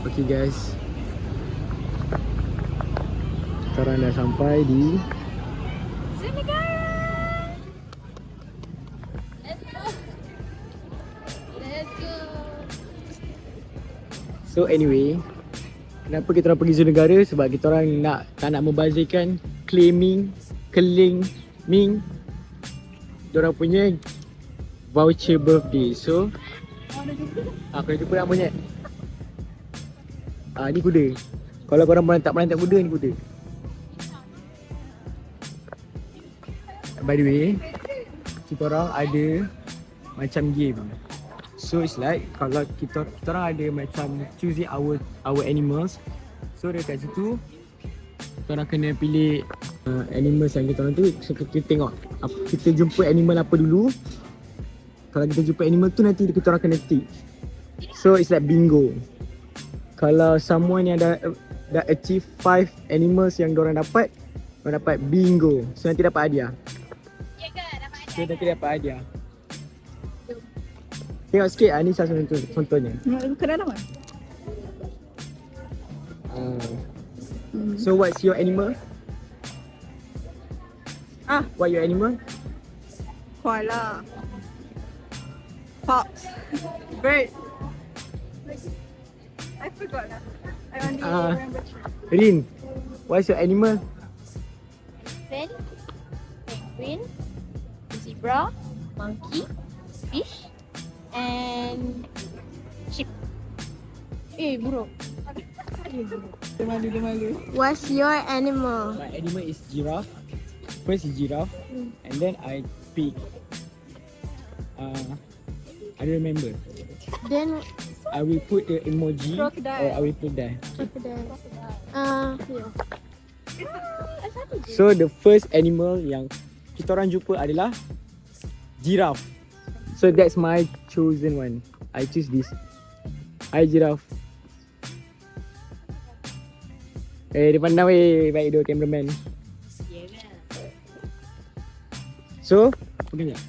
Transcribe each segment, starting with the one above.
Okay guys, sekarang dah sampai di Senegal. Let's go. Let's go. So anyway, kenapa kita orang pergi zoo negara? Sebab kita orang tak nak membazirkan claiming diorang punya voucher birthday. So aku jumpa nak monyet. Ni kuda. Kalau korang melantak kuda, ni kuda. By the way, kita orang ada macam game. So it's like kalau kita orang ada macam choosing our animals. So dekat situ kita orang kena pilih animals yang kita orang tu. So kita tengok kita jumpa animal apa dulu. Kalau kita jumpa animal tu nanti kita orang kena tick. So it's like bingo. Kalau someone yang dah achieve 5 animals yang diorang dapat bingo. So nanti dapat hadiah. Ya ke? Dapat So nanti dapat hadiah. Tengok sikit ni salah satu contohnya. Bukan dalam kan? So what's your animal? What your animal? Koala. Fox. Bird. I forgot lah. I only remember three. Rin, what's your animal? elephant, penguin, zebra, monkey, fish, and sheep. Buruk. Dia malu. What's your animal? My animal is giraffe. First is giraffe, and then I pick. I don't remember. Then I will put the emoji Crocodile. or I will put that. here. So the first animal yang kita orang jumpa adalah giraffe. So that's my chosen one. I choose this. Hi giraffe. Dia pandang weh, baik dua cameraman. So, pegang tak?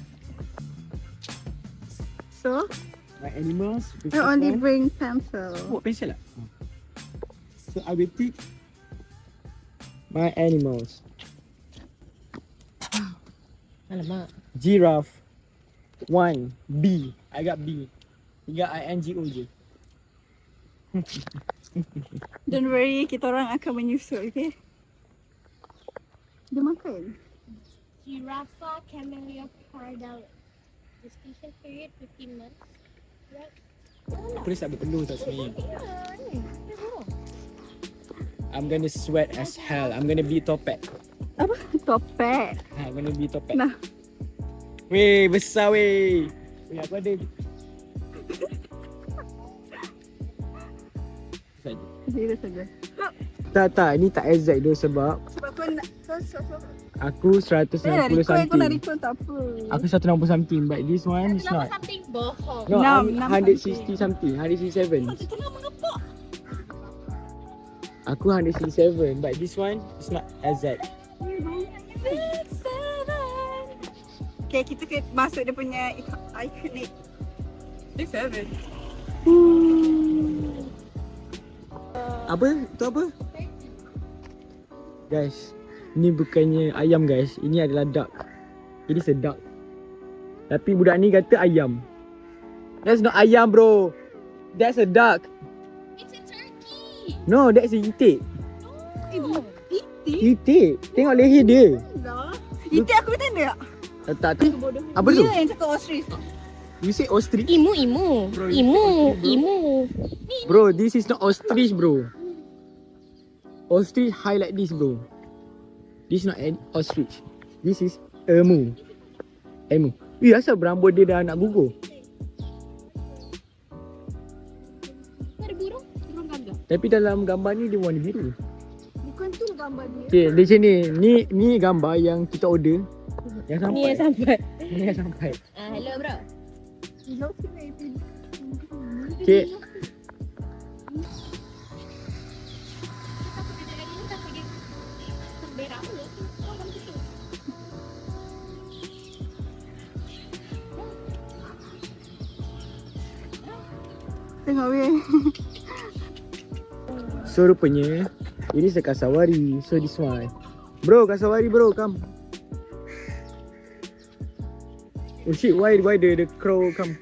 So, My animals. I only bring pencil. Buat pensel tak? So I will pick my animals. Alamak. Giraffe 1 B. I got B. You got INGO je. Don't worry, kita orang akan menyusul, okay? Dia makan. Giraffe camellia pardalis. Gestation period 15 months. Aku ni tak berpeluh tak sebenarnya. I'm gonna sweat as hell. I'm gonna be topek. Apa? Topek. I'm gonna be topek. Nah. Weh, besar weh. Weh, aku ada. Zero saja. Tak, ini tak exact tu sebab Sebab kau nak aku 160 kau nak something. record tak apa. Aku 160 something but this one is not. Something bohong. No, I'm Enam 160 something. 167. Tengah mengepak. Aku 167 but this one is not exact. Okay, kita masuk dia punya iconic. 6-7. Apa? Itu apa? Guys, ni bukannya ayam guys. Ini adalah duck. It is a duck. Tapi budak ni kata ayam. That's not ayam bro. That's a duck. It's a turkey. No, that's a itik. Iti? Itik. Tengok leher dia. Iti aku tanda tak? Tak tu. Apa tu? Dia yang cakap ostrich. You say ostrich? Imu. Bro, Imu. Bro, this is not ostrich bro. Ostrich high like this bro. This is not an ostrich. This is emu. Emu. Asal berambut dia dah nak gugur? Ada burung gagak. Tapi dalam gambar ni dia warna biru. Bukan tu gambar dia. Okay, di sini. Ni gambar yang kita order. Yang sampai. Ni yang sampai. Ni yang sampai. Hello bro. Okay. Tengok weh. So rupanya ini is a kasawari. So this one. Bro, kasawari bro, come. Oh shit, why the crow come?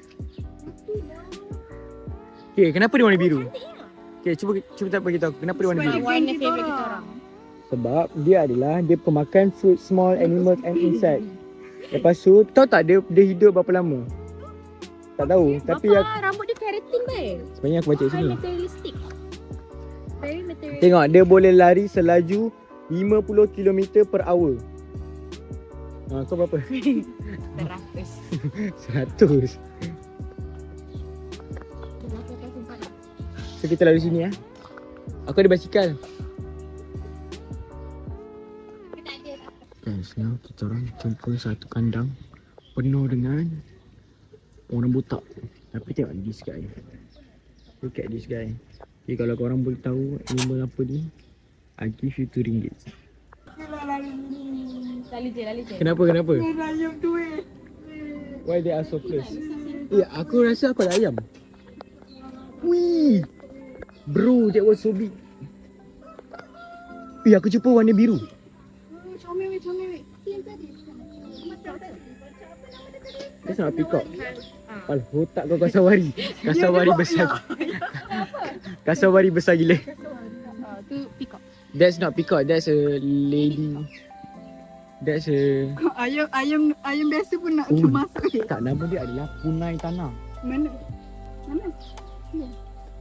Okay, kenapa dia warna biru? Okay, cuba tak bagi tahu kenapa dia warna biru. Warna favourite kita orang. Sebab dia pemakan food, small animals and insect. Lepas tu, tahu tak dia hidup berapa lama? Tak tahu, tapi Rambut dia keratin baik. sebenarnya aku baca kat High sini. materialistic. Very materialistic. Tengok, dia boleh lari selaju 50 km per hour. Kau berapa? 100. 100. So kita lalu sini Aku ada basikal. Guys, now kita orang jumpa satu kandang penuh dengan orang butak. Tapi tengok this guy. Look at this guy. Okay, kalau korang boleh tahu animal apa ni, I give you RM2. Lali je. Kenapa? Ayam tu Why they are so close? Aku rasa aku ada ayam. Wih, bro, that was so big. Aku jumpa warna biru. Comel. That's not a peacock. Otak kau kasawari. Kasawari besar. Kasawari besar gila. Tu peacock. That's not peacock, that's a lady. That's a... Ayam biasa pun nak Oh. masuk. Tak, nama dia adalah punai tanah. Mana?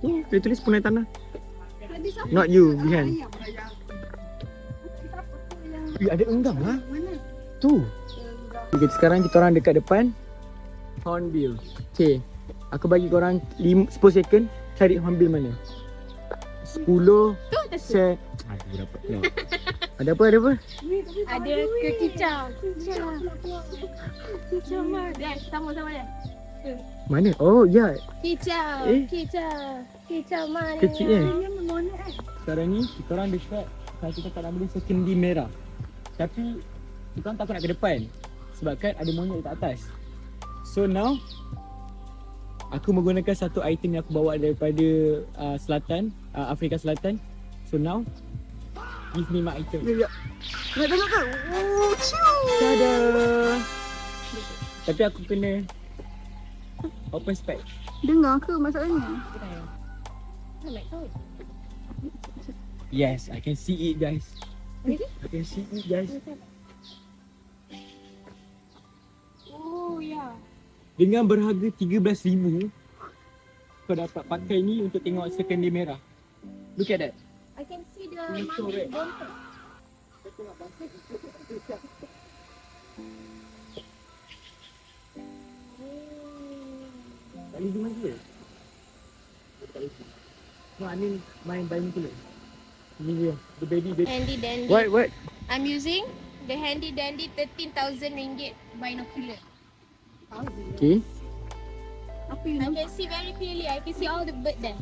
Tu, dia tulis punai tanah. Tadi siapa? Not you, behind. Ayam. Ada enggang lah. Mana? Tu. Okay, sekarang kita orang dekat depan Hornbill. Okay, aku bagi korang 10 second cari hornbill mana. 10 set. Aduh, dapat pula. Ada apa? Ada kicau. Kicau mana? Dia sama dia. Mana? Oh, ya. Kicau. Eh? Kicau mana? Kecil Dia mana Sekarang ni kita orang dekat, kalau kita tak nama dia sekendi merah. Tapi kita orang takut nak ke depan sebab kan ada monyet dekat atas. So now aku menggunakan satu item yang aku bawa daripada selatan, Afrika Selatan. So now give me my item. Ya. Nak tengok kan? Oh, ciu. Tada. Tapi aku kena open spec. Dengar ke masalahnya? Yes, I can see it guys. I can see it guys. Oh ya. Dengan berharga 13,000 kau dapat pakai ni untuk tengok sekendi merah. Look at that. I can see the It's so red. bumper. Tak boleh gimana dia? No, I mean my binocular. Ni dia, the baby. Handy dandy. What? I'm using the handy dandy 13,000 ringgit binocular. Okay. Apa I yang can see very clearly. I can see all the bird there.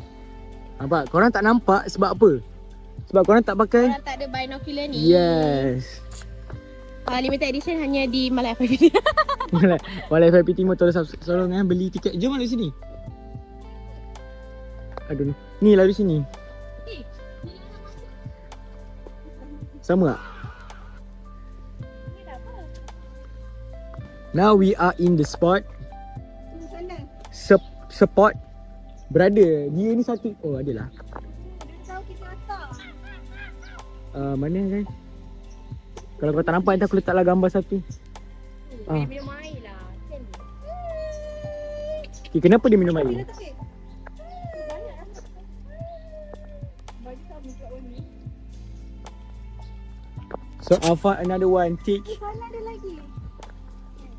Nampak? Korang tak nampak sebab apa? Sebab korang tak pakai? Orang tak ada binocular ni. Yes. Limited edition hanya di Malay FIPT. Walai FIP Timur tolong beli tiket. Jom lalu sini. Aduh. Ni lalu sini. Sama tak? Now we are in the spot. sana? Spot. Brother, dia ni satu. Oh, adalah. Dia tahu kita atas. Mana guys? Kalau kau tak nampak nanti aku letaklah gambar satu. Minum air lah. Okay, kenapa dia minum air? Dia tak sikit. Banyak lah. Baju sama kat warna. So I found another one. Take. Sana ada lagi.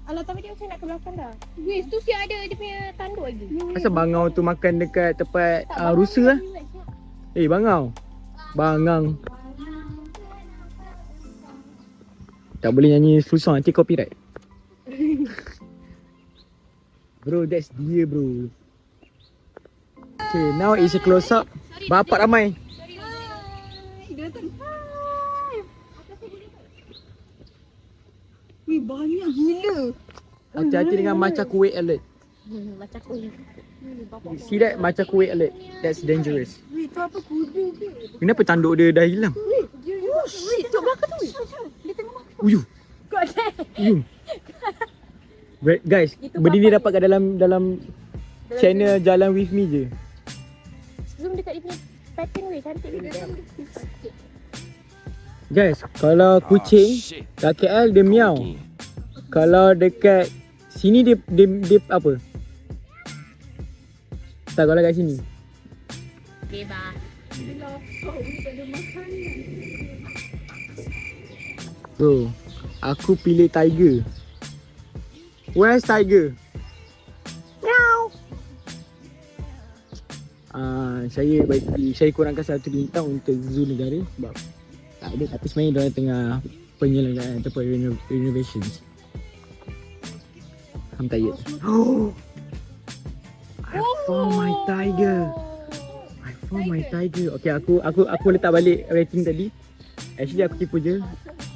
Alah, tapi dia macam nak ke belakang dah. Weh, tu si ada dia punya tanduk lagi. Asal bangau tu makan dekat tempat rusa lah? Bangau. Bangang. Tak boleh nyanyi full song, nanti copyright. Bro, that's dia bro. Okay, now is a close up. Bapak ramai. Hai. Dia datang. Hai. Wih, banyak gila. Hati-hati dengan macam kuih alert. Macam kuih. See that? Macam kuih alert. That's dangerous. Weh, tu apa kuda ke? Kenapa tanduk dia dah hilang? Weh, tu belakang tu. Dia tengah makan. Uyuh. Kau ada. Uyuh. Guys, Itu benda ni bapak dapat kat dalam channel Jalan With Me je. Zoom dekat dia punya pattern weh. Cantik dia. Guys, kalau kucing kat KL dia miau. Kalau dekat sini dia apa? Tak, kalau kat sini. Bebas. Bro, aku pilih tiger. Where's tiger? Meow. Saya kurangkan 1 bintang untuk zoo negara sebab tak ada, tapi sebenarnya diorang tengah penyelenggaraan ataupun renovations. I'm tired. I found my tiger. I found my tiger. Okay, aku letak balik rating tadi. Actually aku tipu je.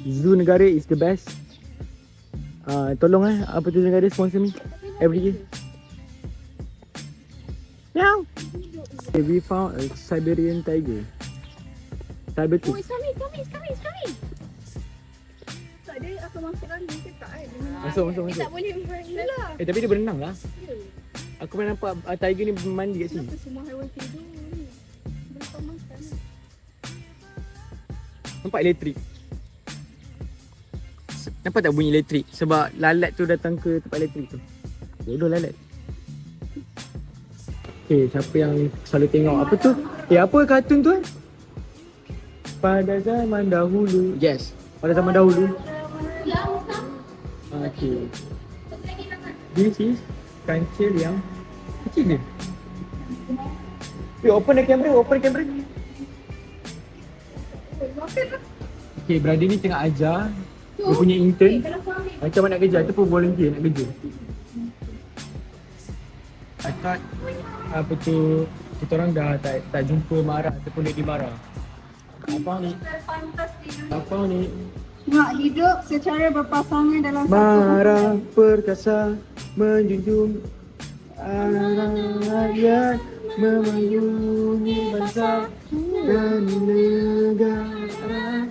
Zoo negara is the best. Tolong apa tu negara sponsor me every year. Meow. Okay, we found a Siberian tiger. Saber Oh, tu. it's coming. Tak ada akan masuk dalam ni ke tak Masuk. Dia tak boleh berenang. Tapi dia berenang lah. Aku pernah nampak tiger ni mandi kat sini. Semua haiwan tidur ni. Belum makan. Nampak elektrik. Nampak tak bunyi elektrik? Sebab lalat tu datang ke tempat elektrik tu. Bodoh lalat. Okay, siapa yang selalu tengok apa tu? Apa kartun tu? Pada zaman dahulu. Yes, pada zaman dahulu. Okay. This is kancil yang kecil dia. Open the camera. Okay, brother ni tengah ajar. Dia punya intern. Macam mana nak kerja, ataupun volunteer nak kerja. I thought apa tu, kita orang dah tak jumpa marah ataupun dia dimarah. Apa ni? Nak hidup secara berpasangan dalam Marah perkasa menjunjung rakyat, memayungi bangsa dan negara,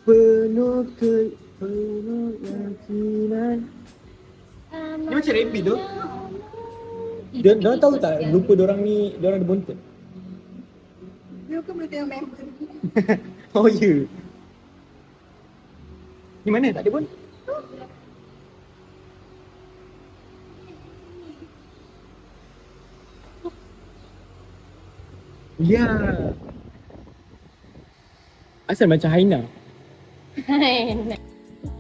penuh keyakinan. Dia macam rabbit tu. Diorang tahu tak rupa diorang ni, diorang ada bontot? Dia kan boleh tengok member. Oh ya. Ni mana? Tak ada pun. Ya. Asal macam Haina.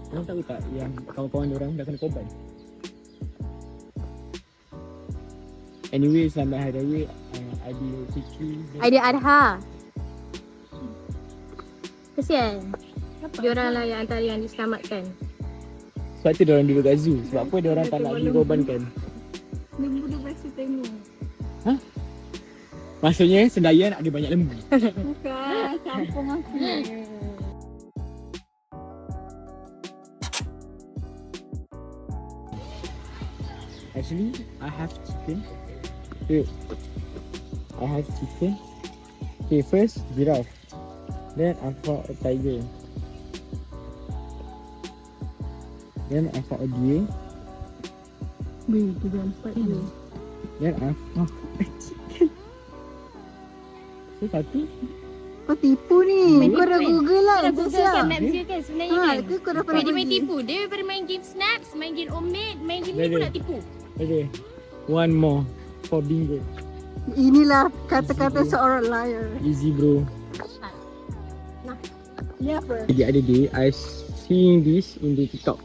Korang tahu tak yang kawan-kawan diorang dah kena korban? Anyway, selamat Hari Raya Aidilfitri. Adha. Kesian. Diorang lah yang antara yang diselamatkan. Sebab tu diorang duduk kat zoo. Sebab apa diorang tak nak dikorbankan? Lembu dia biasa tengok. Maksudnya Sendayan ada banyak lembu. Bukan, kampung aku. Actually, I have chicken. Wait. I have chicken. Okay, first giraffe. Then I found a tiger. Then I found a deer. Weh, tu dah 4 je. Then I found a chicken. So satu. Kau tipu ni. Kau dah Google lah. Kau dah Google kan map dia kan sebenarnya kan. Ke kau dah pernah Dia main pergi? tipu. Dia daripada main game Snaps, main game Omid, main game ni Dah pun ada. nak tipu. Okay. One more for bingo. Inilah kata-kata seorang liar. Easy bro. Ni apa? The other day, I seeing this in the TikTok.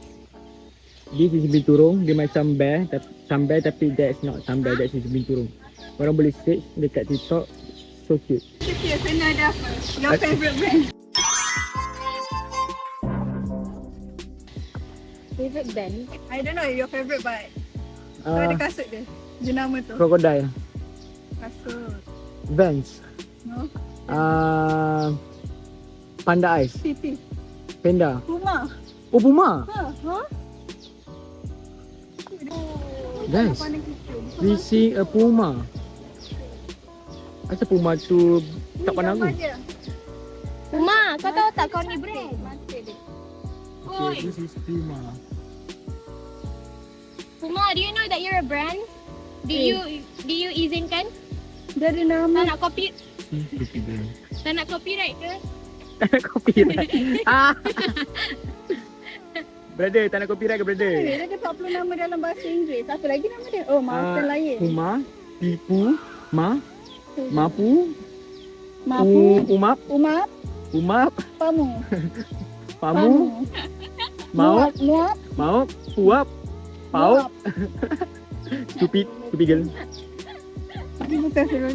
This is binturong. Dia macam bear, tapi that's not some bear, that's binturong. Korang boleh search dekat TikTok. So cute. Okay, kena ada apa? Your favourite brand? Favorite band? I don't know your favourite but kau ada kasut dia. Jenama tu. Crocodile. Kasut. Vans. No? Panda Ice. Titi. Panda. Puma. Oh, Puma. Ha? Guys, we see a puma. Asal puma tu tak pandang aku? Uma, kau tahu tak kau ni brand? Okay, this is puma. Uma, do you know that you're a brand? Do you izinkan? Dia ada Tak nama. nak copy? Stupid girl. Tak nak copyright ke? Tak nak copyright. Brother, tak nak copyright ke brother? Dia ada 40 nama dalam bahasa Inggeris. Apa lagi nama dia? Oh, Mountain Lion. Puma, Pipu, Mapu, Mapu, Umap, Umap, Pamu, Pamu, Mauk, Muap, Mauk, Puap, Pauk. Stupid girl. Dia bukan suruh.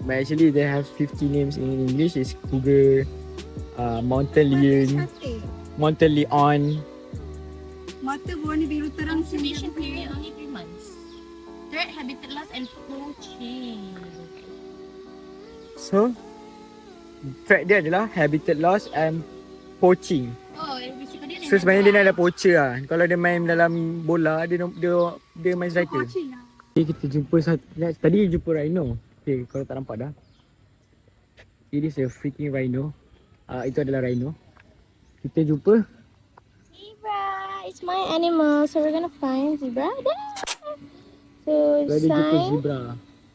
But actually they have 50 names in English. It's cougar, mountain lion, mountain lion. Mata berwarna biru terang Conservation period only 3 months. Threat, habitat loss and poaching. So, threat dia adalah habitat loss and poaching. Oh, risiko dia So sebenarnya dia ni ada poacher lah. Kalau dia main dalam bola, dia main striker. Okay, kita jumpa tadi jumpa rhino. Okay, kalau tak nampak dah. It is a freaking rhino. Itu adalah rhino. Kita jumpa. Zebra, it's my animal, so we're gonna find zebra there. So Kita jumpa sign, zebra.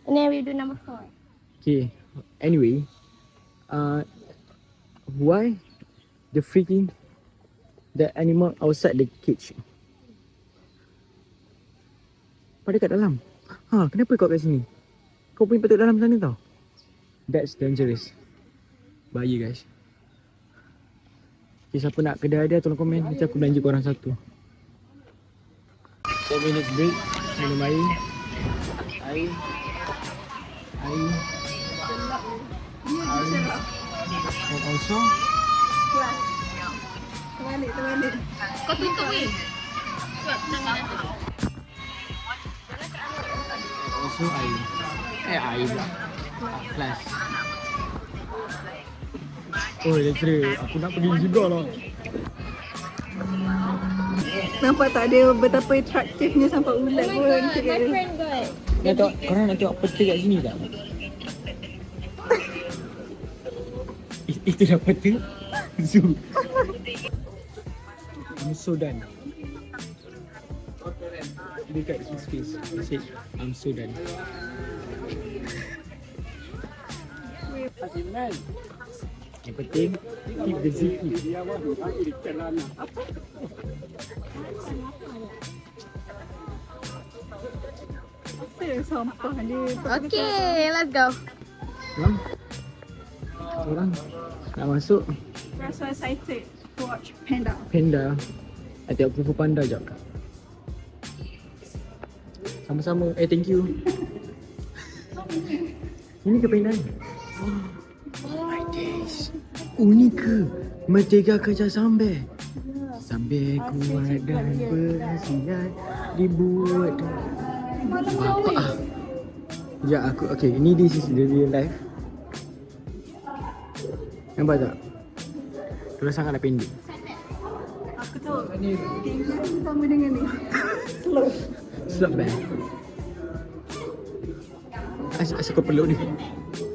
and then we do number 4. Okay, anyway. Why the animal outside the cage? Pada kat dalam. Kenapa kau kat sini? Kau pun patut dalam sana tau. That's dangerous. Bahaya guys. Okay, siapa nak kedai dia tolong komen. Nanti aku belanja korang satu. 4 minutes break. Minum air. Air. And also Terbalik. Kau tutup weh. also air. Air pula. Plus. Oh, lecturer. Aku nak pergi juga lah. Nampak tak dia betapa atraktifnya sampai Oh ulat my pun. god, my friend got. Korang nak tengok peta kat sini tak? Itu dah peta zoo. I'm so done. Look at his face. He said, I'm so done. Yang penting, keep the zip. Sampah dia. Okay, let's go. Orang nak masuk Rasa excited to watch panda. panda. Tengok Kung Fu Panda jap. Sama-sama. Thank you. Ini ke panda ni? Oh my days. Ini ke Mentega Kacang Sambal? Sambil kuat dan berhasiat dibuat bapak. Ya aku okay. Ini this is the real life. Nampak tak? Terus sangatlah pendek. Aku tahu. Tinggal sama dengan ni. Slow. Slap band. Asyik kau peluk ni.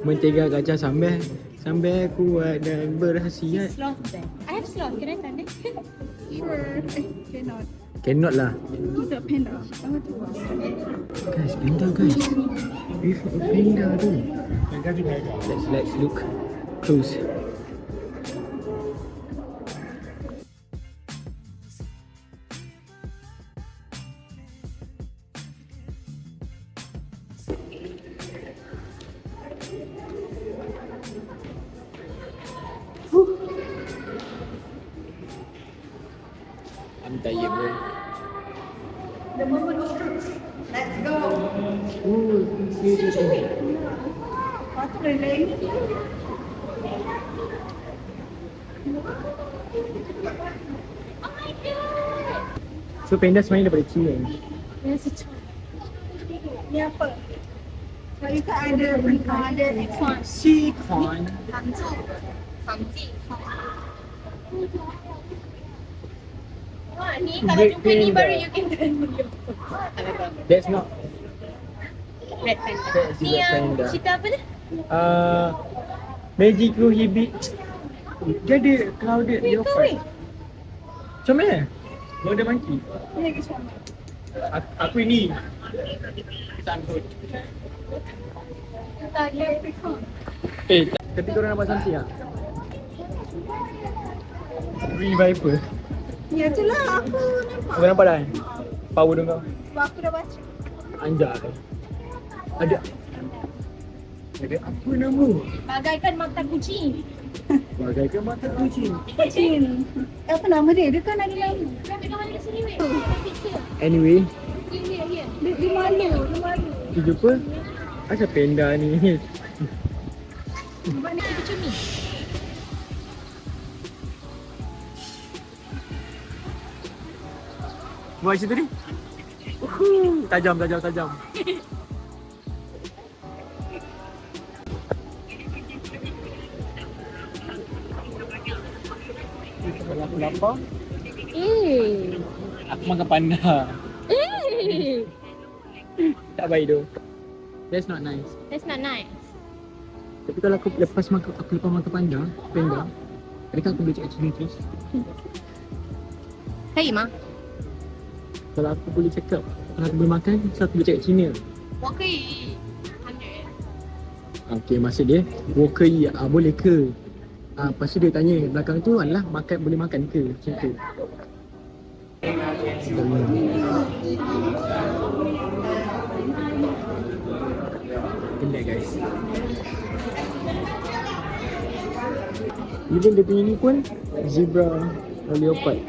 Mentega kacang sambal. Sambal kuat dan berhasiat. Sloth bag. I have sloth. Can I tanda? Sure. Cannot. Cannot lah. Kita panda. I want to watch. Guys, panda guys. With a panda tu. Let's look close. I'm tired bro. The moment of truth. Let's go. Oh, What really? so panda sebenarnya daripada China ni. Ni apa? Sebab you tak ada Sichuan. Ni kalau jumpa ni baru you can tell me. That's not. Red Panda. That's Ni Red yang Panda. cerita apa ni? Magic Blue Hibit. Dia ada clouded Weh, kau weh. Macam mana? Model monkey. Ni lagi sama. Aku ini. Sangkut. Tak ada Capricorn. Tapi korang nampak something tak? Green Viper. Ya itulah aku nampak. Kau nampak dah? Power dong kau. Sebab aku dah baca. Anjay. Ada apa nama? Bagaikan mata kucing. Bagaikan mata kucing. Kucing. Apa nama dia? Dia kan ada nama. Ambil gambar dekat sini weh. Picture. Anyway, Here. Dia malu. Dia malu. kita jumpa. Asal panda ni? Nampak ni picture ni. Buat situ ni. Tajam. Kalau aku lapar, aku makan panda. Tak baik tu. That's not nice. That's not nice. Tapi kalau aku lepas makan panda, adakah aku boleh cakap Cina terus? 可以吗？ Kalau aku boleh cakap, kalau aku boleh makan, so aku boleh cakap Cina. 我可以。Okey, maksud dia, 我可以, boleh ke? Lepas tu dia tanya, belakang tu adalah boleh makan ke? Macam tu. Penat guys. Even dia punya ni pun zebra leopard.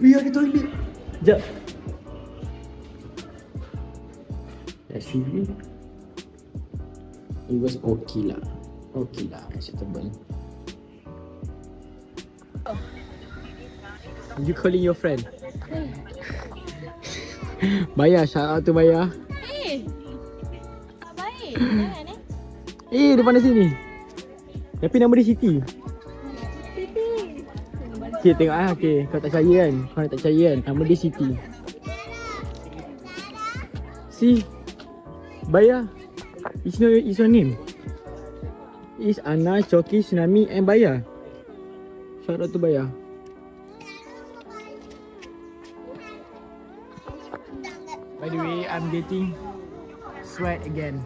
Wih, ada toilet. Sekejap. Let's see. It was okay lah. Acceptable. You calling your friend? Bayar, shout out to Bayar. Tak baik. Jangan Depan sini. Tapi nama dia Siti. Okay, tengok okay. Kau tak percaya kan? Kau nak tak percaya kan? Nama dia Siti. See? Bayar. It's your name. It's Anna, Choki, Tsunami and Bayar. Shout out to Bayar. By the way, I'm getting sweat again.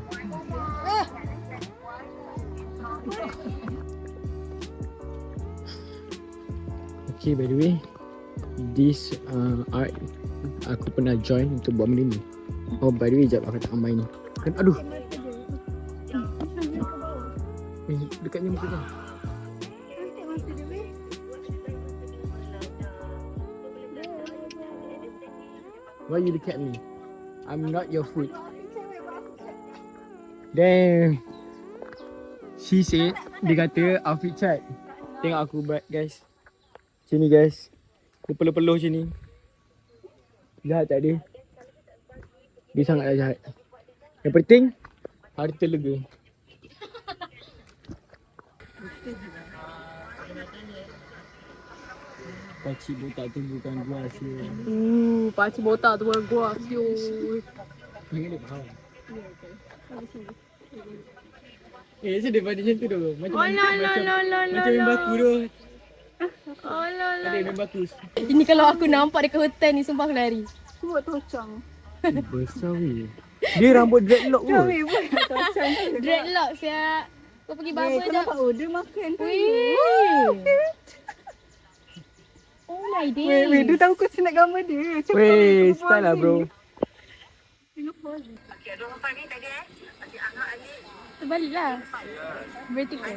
Okay, by the way, this art aku pernah join untuk buat benda ni. Oh, by the way, jap aku tak ambil ni. Aduh. Dekatnya muka kau. Why you look at me? I'm not your food. Damn. She said, dia kata outfit chat. Tengok aku guys. Sini guys. Dia peluh-peluh sini. Jahat tak dia? Dia sangatlah jahat. Yang penting, harta lega. Pakcik botak tu bukan gua hasil. Pakcik botak tu bukan gua. Ingat dia faham. Sedih pada macam tu tu. Macam main baku tu. Ada main baku. Ini kalau aku nampak dekat hotel ni sumpah aku lari. Buat tocang. Besar weh. Dia rambut dreadlock kot. Weh, buat tocang. Dreadlock siap. Kau pergi barber Kau jap. nampak order makan tu. Weh. Oh my days. Weh, dia tahu kau nak gambar dia. Cepat. Weh, style lah bro. Terbalik lah. Vertical.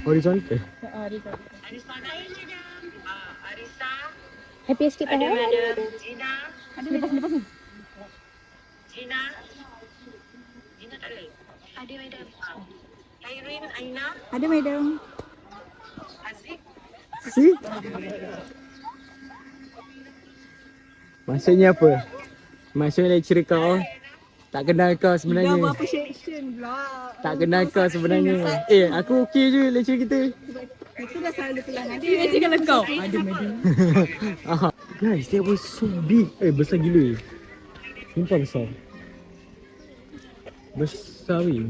Horizontal. Happy sikit tak? Ada lepas ni. Ada madam. See? Maksudnya apa? Maksudnya lecturer kau tak kenal kau Dah sebenarnya. buat appreciation pula. Tak kenal kau sebenarnya. Aku okey je lecturer kita. Itu dah selalu kelangan dia. Imagine kalau kau. Ada madam. Guys, that was so big. Besar gila. Sumpah besar. Besar weh.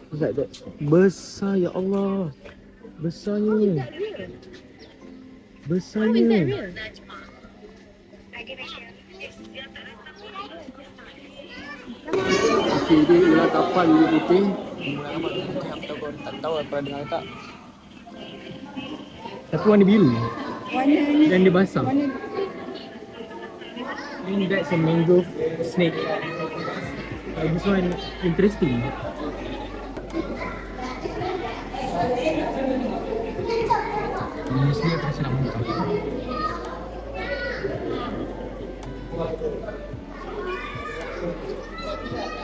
Look at that. Besar, ya Allah. Besarnya. Besarnya. Okay, dia ular kapal biru putih. Ular kapal biru putih yang tahu tak tahu pernah dengar tak? Tapi warna biru. Warna ni. Dan dia basah. Warna And that's a mangrove snake. This one interesting. Ini sini terasa nak muntah.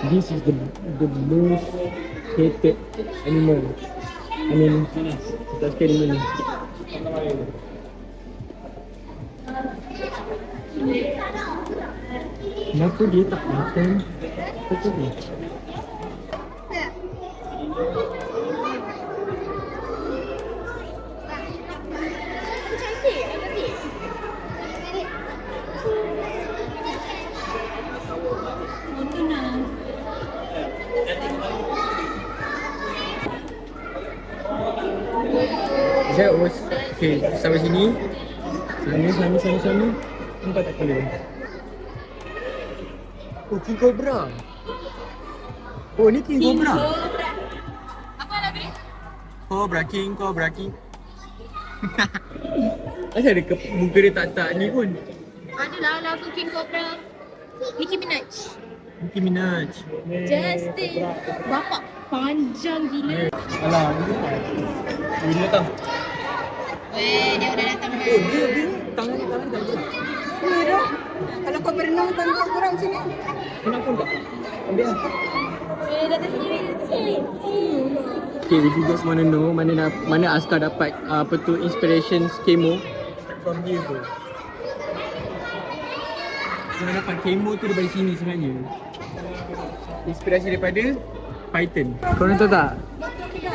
This is the most hated animal. I mean, tak suka animal ni. Kenapa dia tak makan? Betul ni. That was okay. Sampai sini. Sana. Nampak tak colour? Oh, King Cobra. Oh, ni King Cobra. apa lagu ni? Cobra King. Asal ada muka dia tak ni pun. Adalah lagu King Cobra. Nicki Minaj. Nicki Minaj. Justin. Bapak panjang gila. Alah, ni datang. Weh, dia udah datang. Oh, dia tangan tak ada. Kurang. Kalau kau berenang tangkap kurang sini. Kenapa tak? Ambil lah. Eh, datang sini. Okay, if you guys wanna know mana Askar dapat apa tu inspiration kemo from here tu. Jangan dapat kemo tu daripada sini sebenarnya. Inspirasi daripada Python. Korang tahu tak?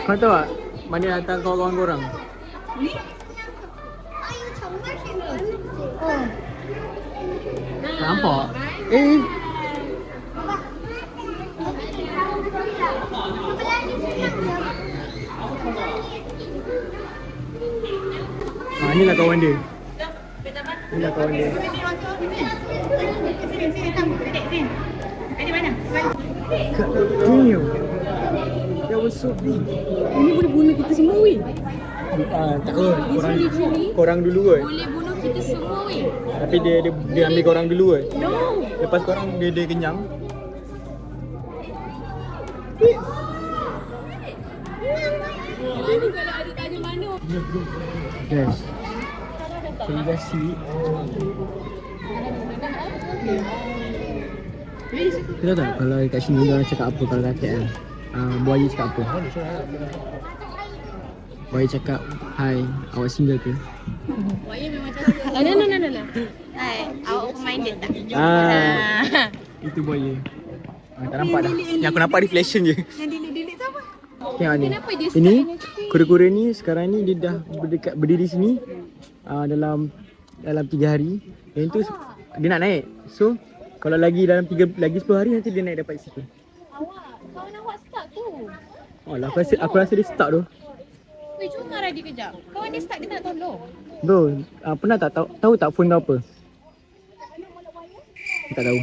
Korang tahu tak? Mana datang kawan-kawan korang? Ni? Oh. Nampak? Inilah kawan dia. Inilah kawan dia. Sini, kamu. Sini. Adik mana? Damn. That was so big. Ini boleh bunuh kita semua, weh. Tak kot. Korang dulu kot. Boleh bunuh kita semua, weh. Tapi dia ambil korang dulu kot. No. Lepas korang dia kenyang. Ini kalau adik tanya mana? Guys. Can you guys see? Kita tahu tak kalau kat sini dia orang cakap apa kalau rakyat kan? Buaya cakap apa? Buaya cakap, "Hai, awak single ke?" Buaya memang cakap. No. Hai, awak open-minded tak? Itu buaya. Tak nampak dah. Yang aku nampak reflection je. Yang dilik-dilik tu apa? Tengok ni. Kenapa dia Ini start dengan kura-kura ni sekarang ni dia dah berdiri sini dalam 3 hari. Yang tu dia nak naik. So kalau lagi dalam 10 hari nanti dia naik dapat situ. Kawan awak start tu. Oh lah aku rasa dia stuck tu. Weh, jom marah dia kejap. Kawan dia start, dia tak nak tolong. Bro, pernah tak tahu tak phone kau apa? Tak tahu.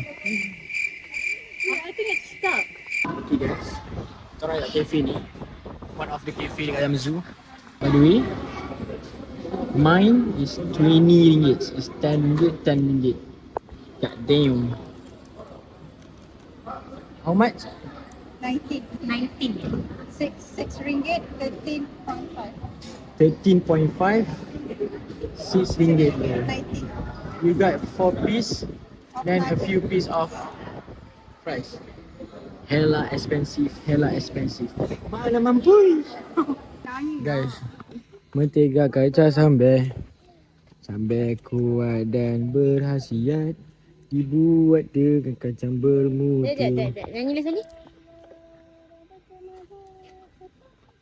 I think it's stuck. Okay guys, kita orang kat cafe ni. One of the cafe dekat dalam zoo. By the way, mine is 20 ringgit. It's 10 ringgit. God damn. How much? 19. 6 ringgit, 13.5. 13.5, 6 ringgit. 19. You got 4 piece, then a few piece of fries. Hella expensive. Mana mampu? Guys, mentega kacang sambal. Sambal kuat dan berkhasiat, dibuat dengan kacang bermutu. Nyanyi lagi sekali.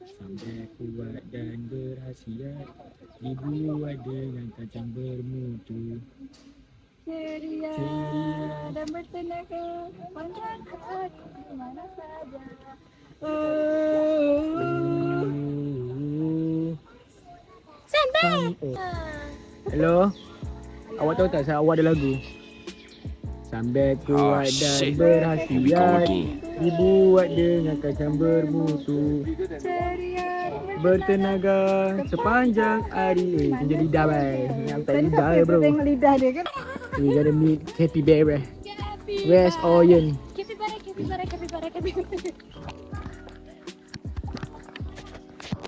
Sampai kuat dan berhasiat, dibuat dengan kacang bermutu. Ceria dan bertenaga, panjang kaki mana saja. Sampai. Hello. Awak tahu tak saya awak ada lagu? Sampai kuat dan berhasiat, dibuat dengan kacang bermutu. Ceria Bertenaga sepanjang hari. Jadi lidah bye. Yang tak lidah bro. tengok lidah dia kan. We gotta meet Happy Bear. Where's Oyen? Capybara, capybara, capybara, capybara.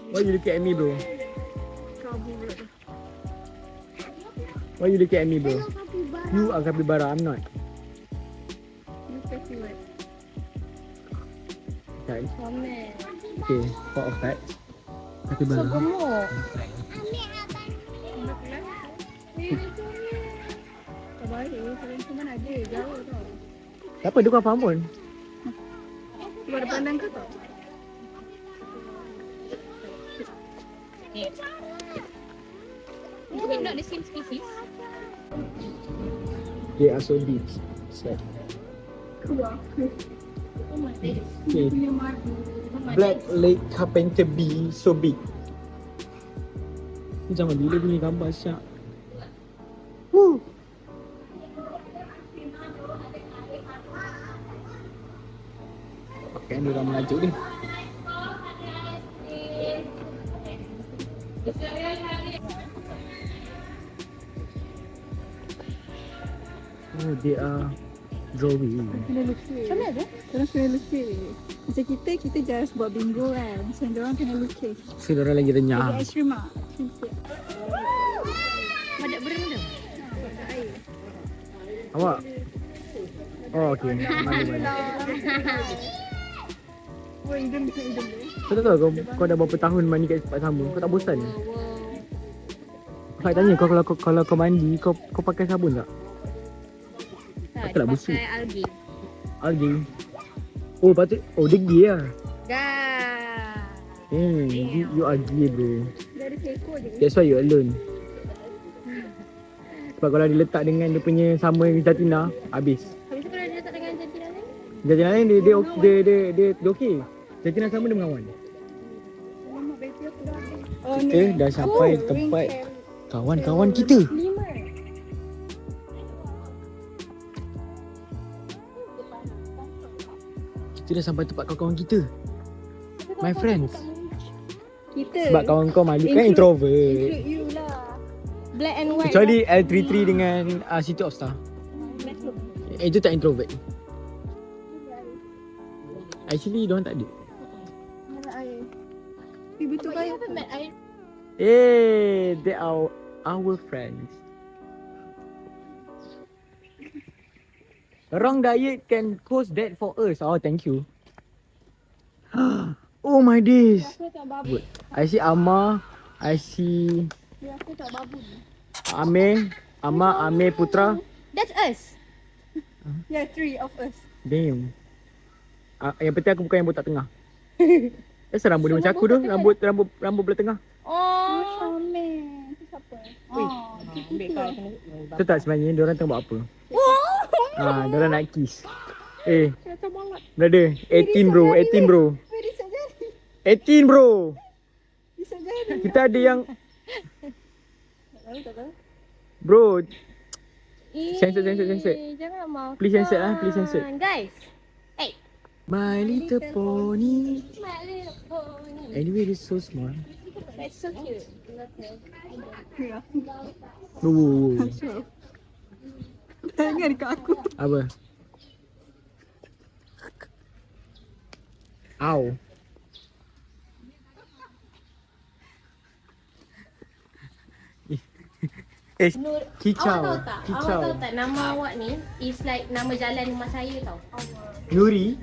Why you look at me bro? Why you look at me bro? You are capybara, I'm not. Okay. Okay, part of that. Capybara. Gemuk. Tak baik, kalau cuma ada jauh tau. Tak apa, dia kau faham pun. Kau ada pandang ke tau? Is it not the same species? They are so big. Sad. Keluar. Oh my days. Okay. Punya madu. Black leg carpenter bee so big. Ni zaman bila punya gambar siap. Woo. Okay, dia orang mengajuk ni. Oh, they are drawing. Kena lukis. Macam mana tu? Terus kena lukis. Macam kita just buat bingo kan. Macam diorang kena lukis. So, dia orang lagi renyah. Lagi ekstrim lah. Madak berendam. Awak? Oh, okay. Mari. Wah, hidung bisa hidung dia. Kau tak tahu kau dah berapa tahun mandi kat tempat sama? Kau tak bosan? Kau tanya kau kalau kau mandi kau pakai sabun tak? Tak, Tak nak dia busuk. pakai algae. Algae. Oh patut. Oh dia gay lah. Dah. You are gay bro. Dia ada seekor je. That's why you alone. Sebab kalau dia letak dengan dia punya sama Jatina, habis. Habis tu kalau dia letak dengan jantina ni? Jatina lain dia okey. Jatina sama dia mengawan. Alamak, baby aku dah ada. Kita dah sampai tempat kawan-kawan kita. 5. Kita dah sampai tempat kawan-kawan kita. My friends. Kita. Sebab kawan kau malu kan Include- introvert. Include you lah. Black and white. Kecuali L33 dengan City of Star. Itu tak introvert. Actually diorang tak ada. Mana air? Ibu tu But you kaya. haven't met I. They are our friends. Wrong diet can cause that for us. Oh, thank you. Oh my days. Aku tak babu. I see Amma. I see Aku tak babu. Amir. Amir Putra. That's us. Yeah, 3 of us. Damn. Yang penting aku bukan yang botak tengah. Asal rambut dia macam aku tu. Rambut belah tengah. Oh. Syamil. Itu siapa? Oh, Tahu tak sebenarnya diorang tengah buat apa? Diorang nak kiss. Macam banget. Brother, 18 bro, 18 bro. Very sajari. 18 bro. Sajari. Kita ada yang Tak tahu. bro, Eh, Sensor. Jangan makan. Please censor lah, please censor. Guys. My Little Pony. My little pony. Anyway, it's so small. That's so cute. Ya. Wow. Jangan dekat aku. Apa? Ow. Nur, Kicau. Awak Kicau. tahu tak nama awak ni is like nama jalan rumah saya tau. Nuri.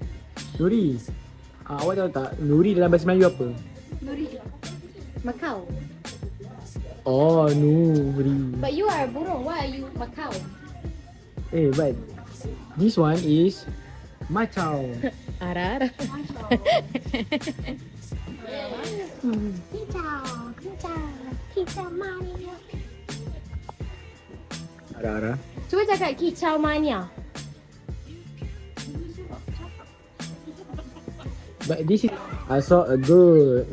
Awak tahu tak Nuri dalam bahasa Melayu apa? Macau. Oh, Nuri. But you are burung. Why are you Macau? But this one is Macau. Ara. Kicau, kicau, kicau mania. Ara-ara. Cuba cakap kicau mania. But this is I saw a goat.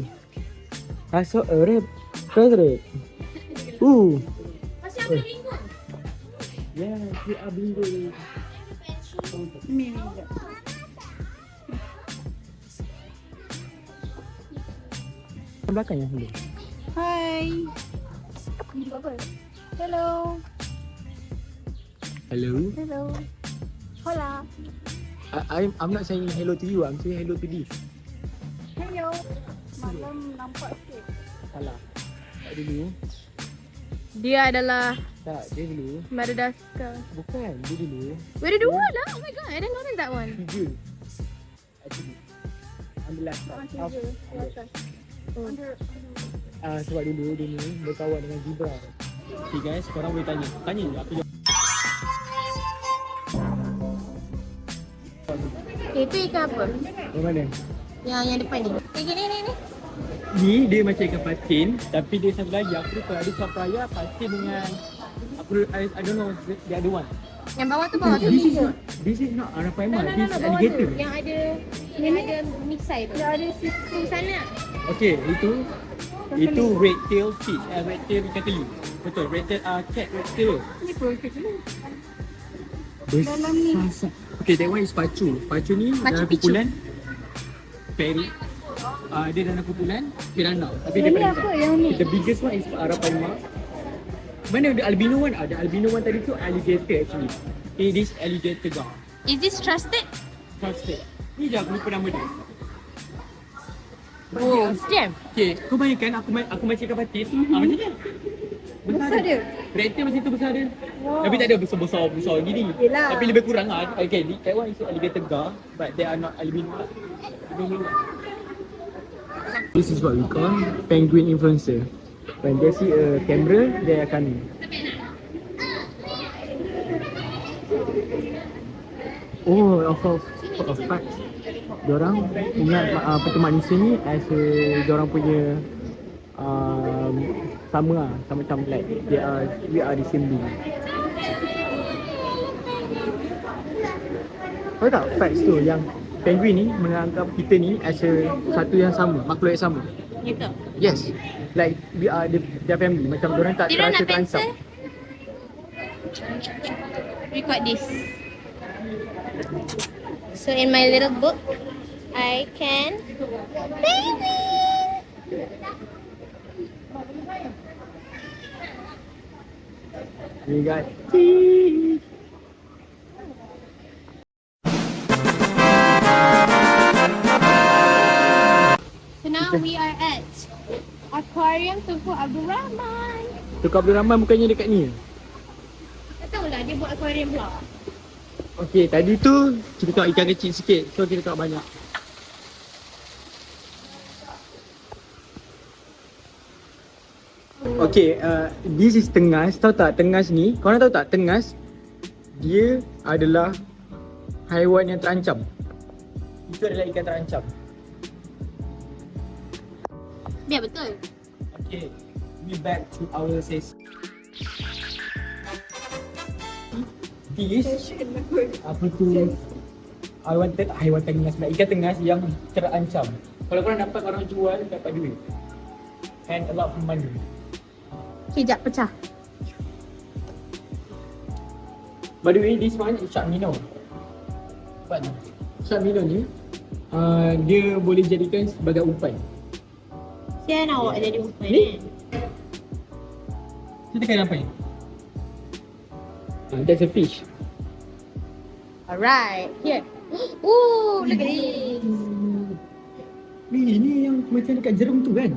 I saw a red parrot. Ooh. Masih ada bingung. Yes, we are bingo. Belakang yang dulu. Hai. Hello. Hello. Hello. Hola. I'm not saying hello to you. I'm saying hello to this. Hello. Malam nampak sikit. Salah. Tak dulu. Dia adalah Tak, dia dulu. Madagascar. Bukan, dia dulu. Where did one lah? Oh my god, I didn't notice that one. Tiga. Actually. I'm the last one. Sebab dulu dia ni berkawan dengan zebra. Okay guys, korang boleh tanya. Tanya je, aku jawab. Okay, itu ikan apa? Yang mana? Yang depan ni. Ni. Ni dia macam ikan patin, tapi dia satu lagi. Aku lupa ada sapraya, patin dengan I don't know the other one. Yang bawah tu bawah tu. This is not arapaima. No, This is bawah alligator. tu. Yang ada misai tu. Yang ada situ sana. Okay, itu red tail fish, red tail ikan teli. Betul, red tail cat, red tail. Ni pun kecil. Dalam ni. Okay, that one is pacu. Pacu ni dalam kumpulan peri. Dia dalam kumpulan piranha. Tapi dia Yang ni paling apa? besar. Yang ni? The biggest one is arapaima. Mana ada albino one? Ada albino one tadi tu alligator actually. It is alligator gar. Is this trusted? Trusted. Ni je aku lupa nama dia. Oh, scam. Okay, kau bayangkan aku macam ikan patin. Macam ni. Besar dia? Red tail macam tu besar dia. Tapi tak ada besar gini. Yelah. Tapi lebih kurang lah. Okay, that one is alligator gar, but they are not albino. This is what we call penguin influencer. When they see a camera, they akan of fact, diorang ingat peta manusia ni as a diorang punya sama macam like we are the same being. Tahu tak facts tu yang penguin ni menganggap kita ni as a satu yang sama, makhluk yang sama. Gitu. Yes. Like we are their family. Macam diorang tak Dia terasa nak terancam. pencil? Record this. So in my little book, I can We got So now we are at Aquarium Tunku Abdul Rahman. Tukar Abdul Rahman bukannya dekat ni. Tak tahulah dia buat aquarium pula. Okay, tadi tu kita tengok ikan kecil sikit. So kita tengok banyak. Okay, this is tengas. Tahu tak tengas ni? Korang tahu tak tengas? Dia adalah haiwan yang terancam. Itu adalah ikan terancam. Biar betul. Okay, we back to our session. This apa tu? Haiwan tengas, ikan tengas yang terancam. Kalau korang dapat, orang jual, dapat duit. And a lot of money. Kejap pecah. By the way, this one is shark minnow. But shark minnow ni dia boleh jadikan sebagai umpan. Sian awak jadi umpan Ni? ni. Kita kan nampak ni? That's a fish. Alright, here. Ooh, look at this. Ni yang macam dekat jerum tu kan?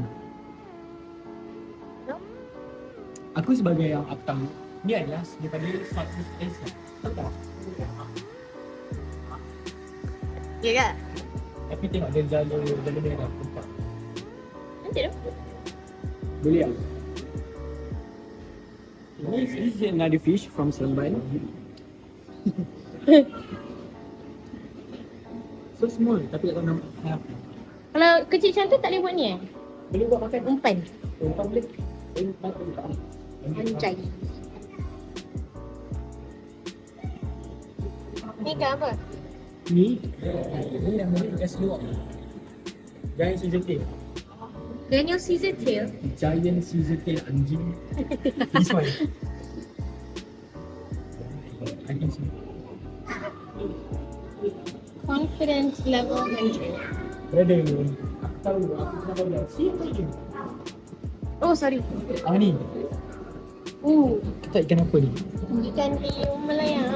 Aku sebagai yang aku tahu, ni adalah daripada Southeast Asia. Tahu tak? Ya ke? Tapi tengok dia jalur dia dah nampak. Nanti tu. Boleh tak? This is another fish from Seremban. So small, tapi tak tahu nama apa. Kalau kecil macam tu tak boleh buat ni eh? Boleh buat makan. Umpan. Umpan boleh. Umpan tak. Anjay. Ni ikan apa? Ni namanya ikan seluar. Giant Caesar tail. Daniel Caesar tail. Giant Caesar tail anjing. This one. I can see. Confidence level 100. Brother, aku tahu aku pernah belajar. Siapa ni? Oh sorry. Ni. Tak ikan apa ni? Ikan di Melayang.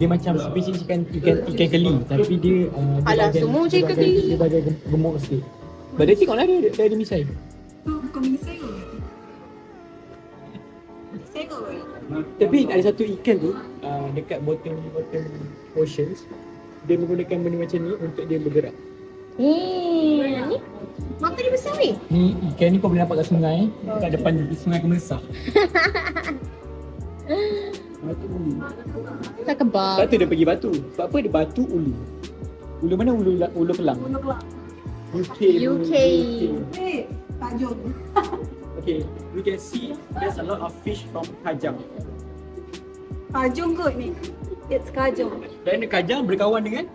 Dia macam spesies ikan keli tapi dia Alah, semua macam ikan keli. Dia bagian gemuk sikit. Badan tengoklah dia ada misai. Tu bukan misai kot. Misai kot. Tapi ada satu ikan tu dekat bottom oceans dia menggunakan benda macam ni untuk dia bergerak. Ni mata dia besar weh. Ni ikan ni kau boleh nampak kat sungai, kat depan sungai Kemersah. Batu ulu. Tak kebab. Sebab tu dia pergi batu. Sebab apa dia batu ulu? Ulu mana? Ulu Kelang. UK. Eh, Tajung. Okay, we can see there's a lot of fish from Kajang. Kajung kot ni. It's Kajung. Dan Kajang berkawan dengan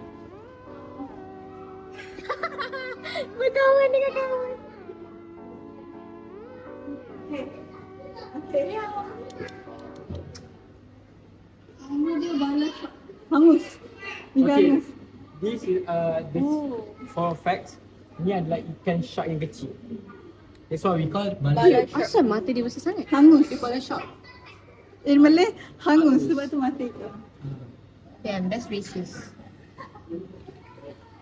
Berkawan dengan kawan. Okay. Ini dia balas hangus. Ikan okay. hangus. This is this for facts. Ni adalah ikan shark yang kecil. That's why we call Malay. Asal mata dia besar sangat? Hangus. Dia balas shark. In Malay, hangus sebab tu mati. Damn, that's racist.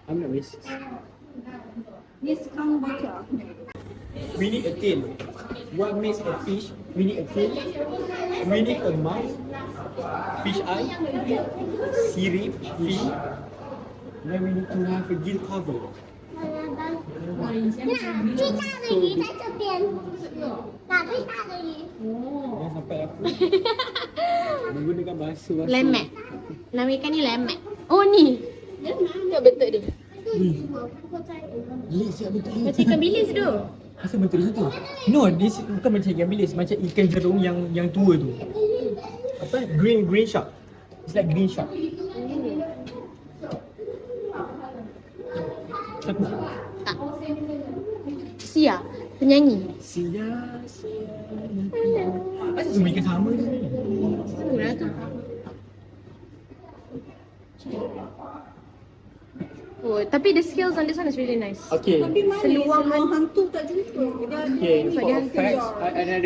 I'm not racist. Ni sekarang baca. We need a tail. What makes a fish? We need a tail. We need a mouth, fish eye, sirip, fin. Then we need to have a gill cover. 最大的鱼在这边，哪最大的鱼？ Dah sampai aku. Menggunakan bahasa. Lemek. Nama ikan ni lemek. Oh ni. Tengok bentuk dia. Gila siap betul. Macam ikan bilis tu. Asal betul dia tu? No, this bukan macam ikan bilis, macam ikan jerung yang tua tu. Apa? Green shark. It's like green shark. Siapa? Tak. Sia. Penyanyi. Sia. Asal semua ikan sama je? Mana tu? Oh, tapi the scales on this one is really nice. Okay. Tapi mana Seluang seluang hantu tak jumpa. Dia ada Okay, Sebab for dia hantu.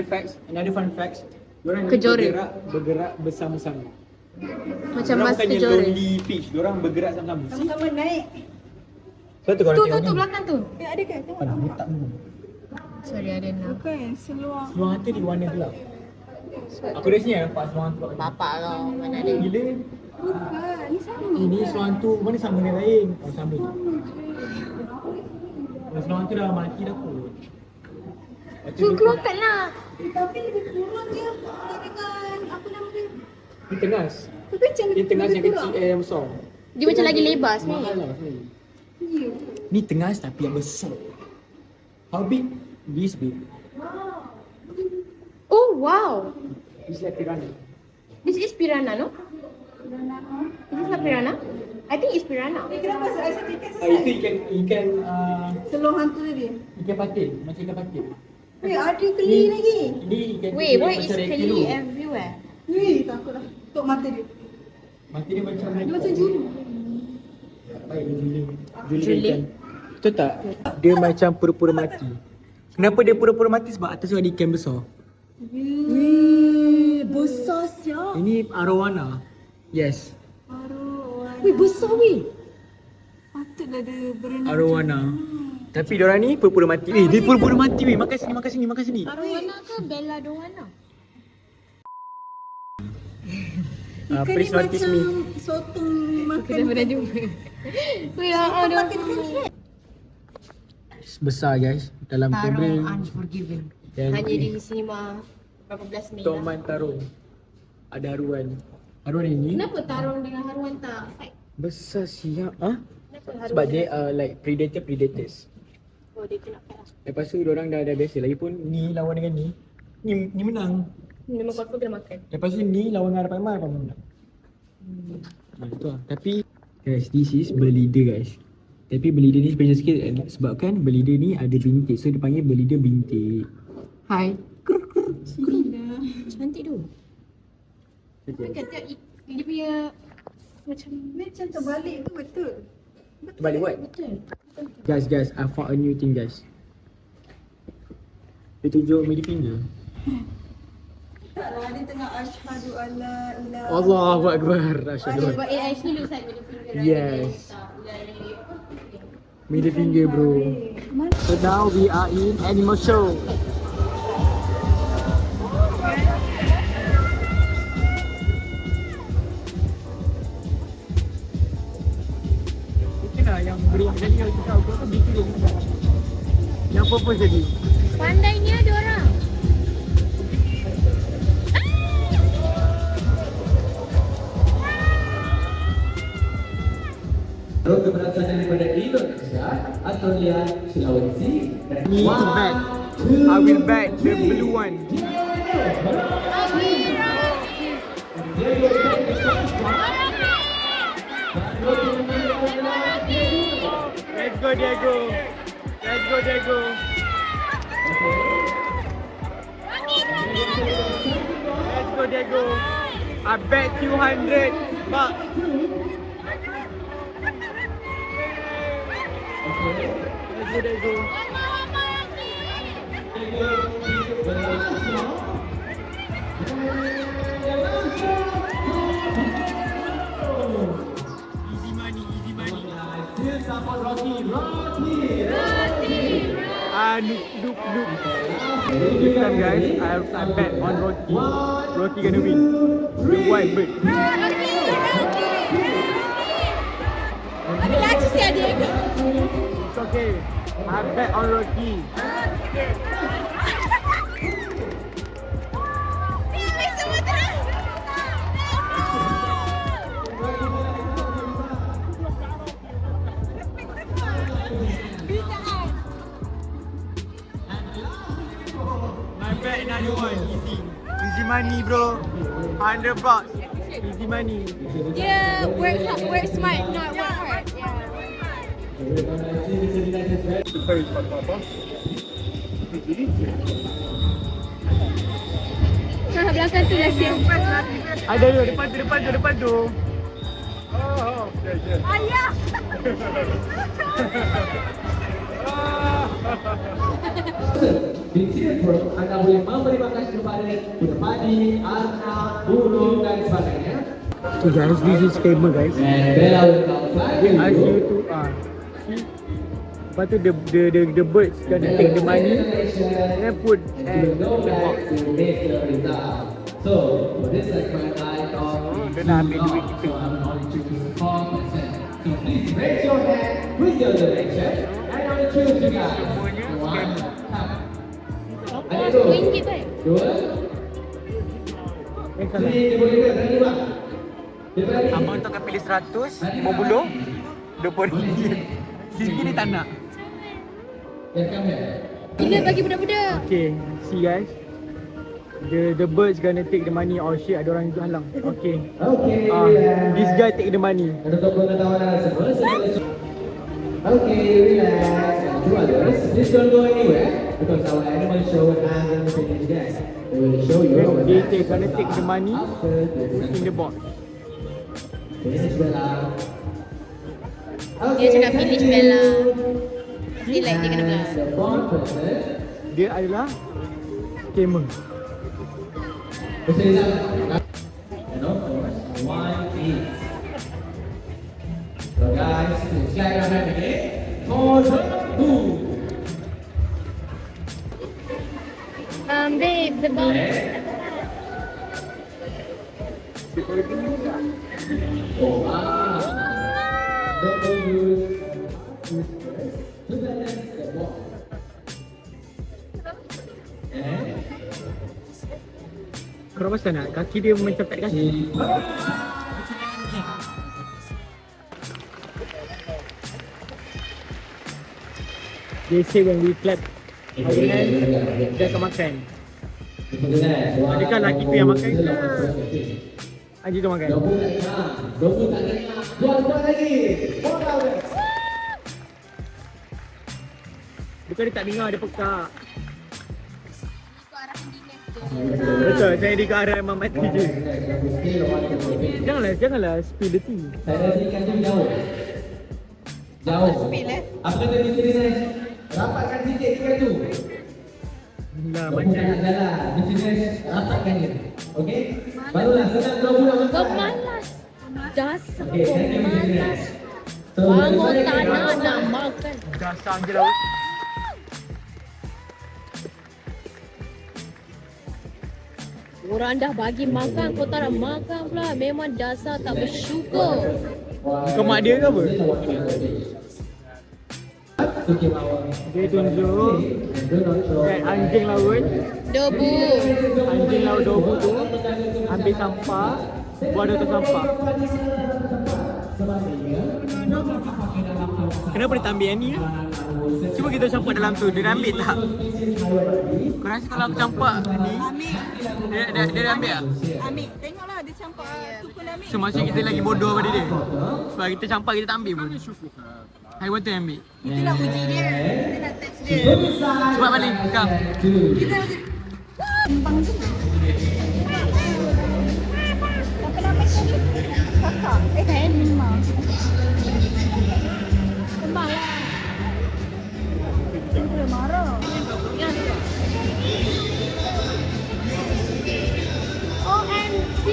facts, another fun facts. Diorang ni Kejora. bergerak bersama-sama. Macam Diorang mas bukannya kejora. lonely fish, diorang bergerak sama-sama. sama-sama naik. Sebab tu korang tengok Tu ni. belakang tu. Ada kan? Tengok. Alah, dia tak dulu. Sorry, I didn't know. Bukan seluang. Seluang hantu di warna gelap. Aku dari sini nampak seluang hantu. Bapak kau mana ada. Gila. Bukan. Ni sama. Ini seluang hantu mana sama dengan lain? Oh, sama tu. Seluang hantu dah mati dah kot. Tu keluarkan lah. Tapi lebih kurang dia dengan apa nama dia? Ni tengas. Tapi macam Ni tengas yang lebih kecil kurang. yang besar. Dia macam lagi lebar Mahal sebenarnya. lah sebenarnya. Ya. Ni tengas tapi yang besar. How big? This big. Oh wow. This like piranha. This is piranha, no? This is not piranha? I think it's piranha. Ni kenapa saya ikan Itu sesat? ikan Seluang hantu tadi. ikan patin, macam ikan patin. Weh, ada keli lagi. Ini ikan Wait, why macam is reki keli tu. everywhere? Weh, takut lah. Tok mata dia. Mati dia macam Dia macam juru. Baik, juling. Juling? Ikan. Betul tak? Dia macam pura-pura mati. Kenapa dia pura-pura mati? Sebab atas tu ada ikan besar. Weh, besar siap. Ini arowana. Yes. Wih, besar weh. Patutlah dia berenang. Arowana. Tapi diorang ni pura-pura mati. Dia pura-pura mati weh. Makan sini, makan sini, makan sini. Arowana ke Belladonna? Ikan ni Please notice macam me. sotong makan. Kita pernah jumpa. Wih, ada Makan ikan. Besar guys. Dalam Tarung kamera. Unforgiven. Dan Hanya di cinema berapa belas Mei lah. Toman Tarung. Ada haruan. Haruan ini Kenapa tarung dengan haruan tak fight? besar siap. Ah? Sebab dia like predators. Oh, dia kena fight lah. Lepas tu diorang dah biasa. Lagipun ni lawan dengan ni menang. Memang confirm kena makan. Lepas tu ni lawan dengan harapan menang. Itu lah. Tapi guys, this is berlider guys. Tapi berlider ni special sikit sebabkan berlider ni ada bintik. So dia panggil berlider bintik. Hai. Cantik tu. Kata dia punya macam terbalik tu betul. Terbalik buat. betul. Guys, I found a new thing guys. Dia tunjuk middle finger. Dia tengah asyhadu alla ilaha Allahu Akbar. Asyhadu. But it actually looks like middle finger. Yes. Middle finger bro. So now we are in animal show. Mungkin lah yang beruang tadi kalau kita tahu kan bikin dia juga. Yang purpose tadi. Pandainya ada orang. Berasal daripada Indonesia, Australia, Sulawesi. Me to bet. I will bet the blue one. Let's go Diego. Let's go Diego. Let's go Diego. I bet 200 bucks. Let's go Diego. Easy money, easy money. Still support Rocky. Look. This time guys, I bet on Rocky. Rocky gonna win. The white bird. Ada lagi si adik. It's okay. I bet on Rocky. I bet another one. Easy money bro. 100 bucks. Easy money. Dia work hard, work smart, not work hard. Nah, belakang tu dah siap. Ada tu, depan tu. Ayah. Di sini bro, Anda boleh memberi makan kepada kuda padi, arnab, burung dan sebagainya. Okay guys, this is scammer guys. And Bella will come fly They with ask you you. to see. Lepas tu the birds gonna take the money and put You in will the go box. back to make the result. So, for this segment, I thought Dia nak ambil duit kita. only choosing 4%. So please raise your hand with your donation and I will choose you guys. One. Ada tu. RM2 baik. Dua. Salah. Three. Boleh ke? Berani bang? Dia berani? Abang tu akan pilih 100, 50, 20 ringgit. Sikit dia tak nak. Yes, come here. Gila bagi budak-budak. Okay, see guys. The birds gonna take the money. Oh shit, ada orang itu halang. Okay. Okay. This guy take the money. Untuk pengetahuan semua, okay, relax. To others, please don't go anywhere because our animal show hasn't finished yet. We will show you our They gonna take the money, after put this. in the box. Finish Bella. Dia cakap finish Bella. Feel like dia kena belah. The fourth person. Dia adalah scammer. And of course, one is. So guys, let's clap your hands again for the two. Babe, the box. Oh wow. Don't go use first. So that's the box. And Korang pasal nak? Kaki dia macam tak ada kaki. They say when we clap our hand, dia akan makan. Adakah lelaki tu yang makan ke anjing tu makan? Buat lagi. Bukan dia tak dengar, dia pekak. Betul, saya di ke arah Imam mati je. Janganlah spill the tea. Saya rasa ikan tu jauh. Jauh. Apa kata di sini Nes? Rapatkan sikit ikan tu. Nah, Macam macam nak jalan. Di sini rapatkan dia. Okey? Barulah senang kau pula makan. Malas. Dasar Okey, thank you Mr. Nes. So, bangun tak nak makan. dasar je lah. Orang dah bagi makan, kau tak nak makan pula. Memang dasar tak bersyukur. Kau mak dia ke apa? Dia tunjuk kan anjing laut. Debu. Anjing laut dobu tu ambil sampah, buat atas sampah. Kenapa dia tak ambil yang ni lah? Cuba kita campak dalam tu, dia dah ambil tak? Kau rasa kalau aku campak ni, dia dah ambil tak? Ambil. Tengoklah dia campak tukul ambil. So maksudnya kita lagi bodoh pada dia. Sebab kita campak kita tak ambil pun. Haiwan tu yang ambil. Itulah uji dia. Kita nak test dia. Cepat balik, kau. Kita uji. Kembang tu. Apa nama dia? Kakak. Lima. Kembang lah. Dia marah. OMG.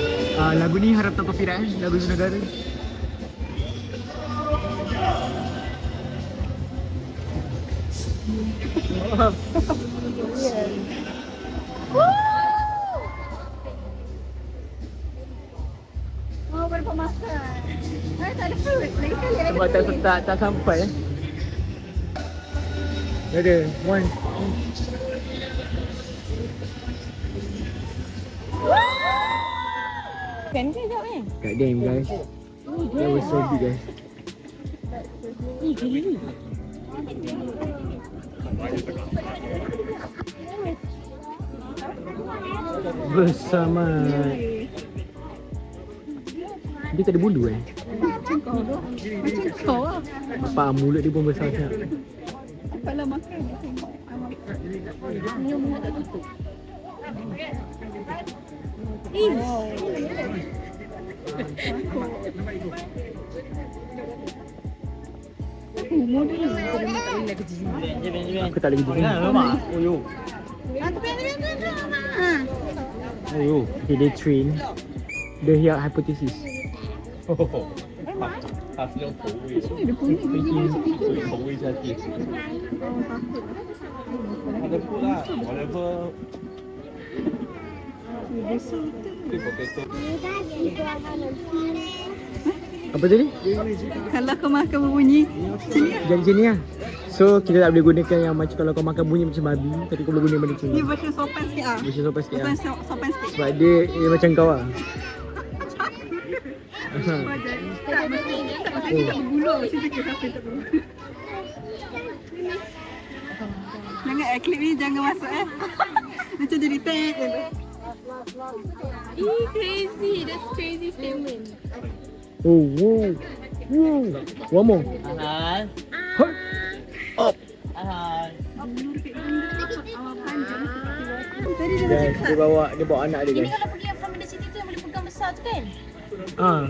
Lagu ni harap tak copyright, lagu negara. Oh, berapa makan? Tak ada fruit. Lagi sekali ada Sebab tak sampai Dah ada, one. Kan ke tak kan? God damn guys. That was so big guys. Bersama. Dia tak ada bulu macam kau lah. Apa mulut dia pun besar sangat. Apalah makan. Minum mulut tak tutup. Aku tak lagi begini. Oh yo. Okay, they train the here hypothesis. 它是用头喂的，飞机所以头喂下去。它的布拉，whatever。对potato。 Apa tadi? Kalau kau makan berbunyi macam ni. Jadi macam ni lah. So kita tak boleh gunakan yang macam kalau kau makan bunyi macam babi, tapi kau boleh guna macam Ni ni. version sopan sikit ah. Macam sopan sikit lah. Sopan sikit. Sebab dia macam kau lah. Tak berbulu. Mesti fikir siapa tak berbulu. Jangan klip ni jangan masuk Macam jadi tag je. Crazy. That's crazy statement. Oh, wow. One more. Up. Tadi dia Guys, cakap. dia bawa anak dia Ini guys. kalau pergi yang from the city tu yang boleh pegang besar tu kan? Ah,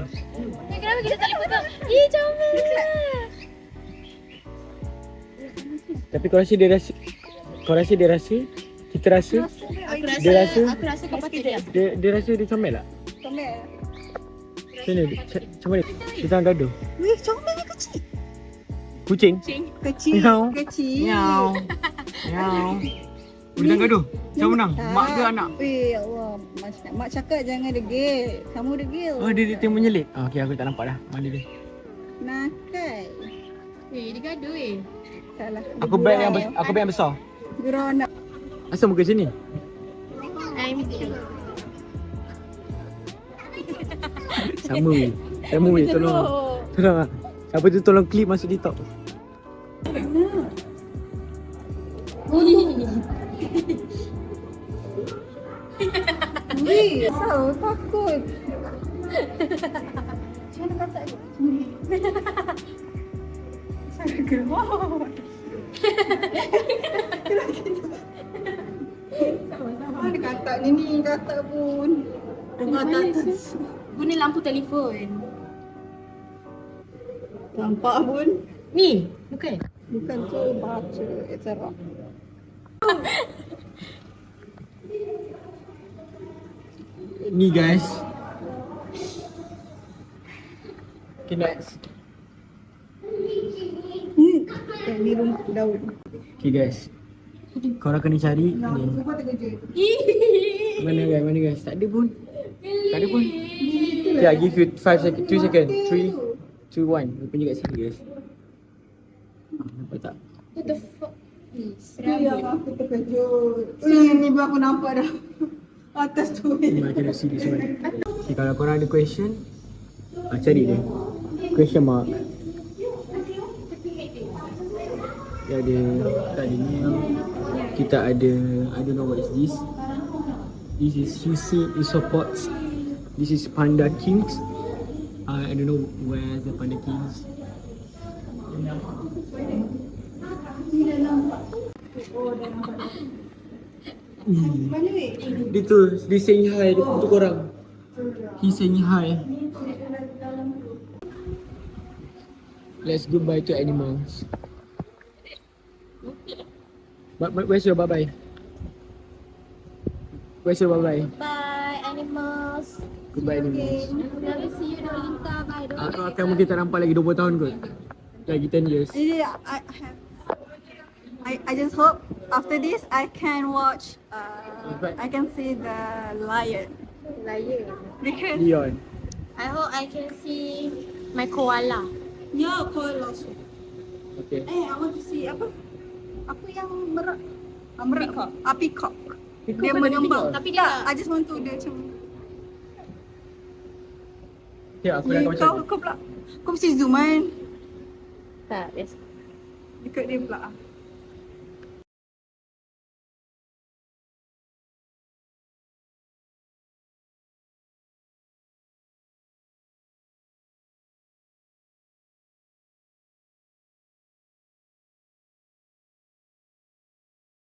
Kenapa kita tak boleh pegang? Comel lah. tapi kau rasa dia rasa kita rasa Dia rasa- Aku rasa kau patut diam. dia rasa dia comel tak? Comel. Macam mana? Macam mana? Dia tengah gaduh. Wih, comelnya kecil. Kucing. Kecil. Miau. Kecil. Miau. Dia tengah gaduh. Siapa menang? Mak ke anak? Eh, Allah. Mak cakap jangan degil. Kamu degil. Oh, dia tengah menyelit. Ah, okey, aku tak nampak dah. Mana dia? Nakal. Dia gaduh Taklah. Aku bet yang besar. Gurau nak. Asal muka macam ni? Sama weh. Tolong. Tolong lah. Siapa tu tolong klip masuk TikTok. Wih, sao takut. Macam mana kata ni? Saya keluar. Ada kata ni kata pun. Kata guna lampu telefon. Nampak pun. Ni, bukan? Bukan tu baca etc. Ni guys. Okay, next. Yang ni rumput daun. Okay guys. Korang kena cari Nah, ni. cuba terkejut. Mana guys? Tak ada pun. Tak ada pun. Okay, I give you 5 seconds, 2 seconds. 3, 2, 1. Rupanya kat sini guys. Nampak tak? What the fuck? Yang aku terkejut. Ni baru aku nampak dah. Atas tu. I cannot see this one. Okay, kalau korang ada question, cari dia. Question mark. Dia ada, tak ada ni. Kita ada, I don't know what is this. This is Hisi Isopods. This is Panda Kings. I don't know where the Panda Kings. Mana ni? Dia tu, dia saying hi, dia untuk korang. He saying hi. Let's goodbye to animals. Where's your bye-bye? Where's your bye-bye? Bye animals. Goodbye animals. Never see you Dolinka. Bye Aku akan mungkin tak nampak lagi 20 tahun kot. Lagi 10 years. Yeah, I just hope after this I can watch I can see the lion Lion. because Leon. I hope I can see my koala. yeah, koala also. Okay. I want to see apa yang merak peacock. Peacock. Peacock Dia ada menyembang. peacock? Tapi dia I just want to dia macam Ya, aku dah tahu macam kau pula. Kau mesti zoom kan tak biasa. dekat dia pula.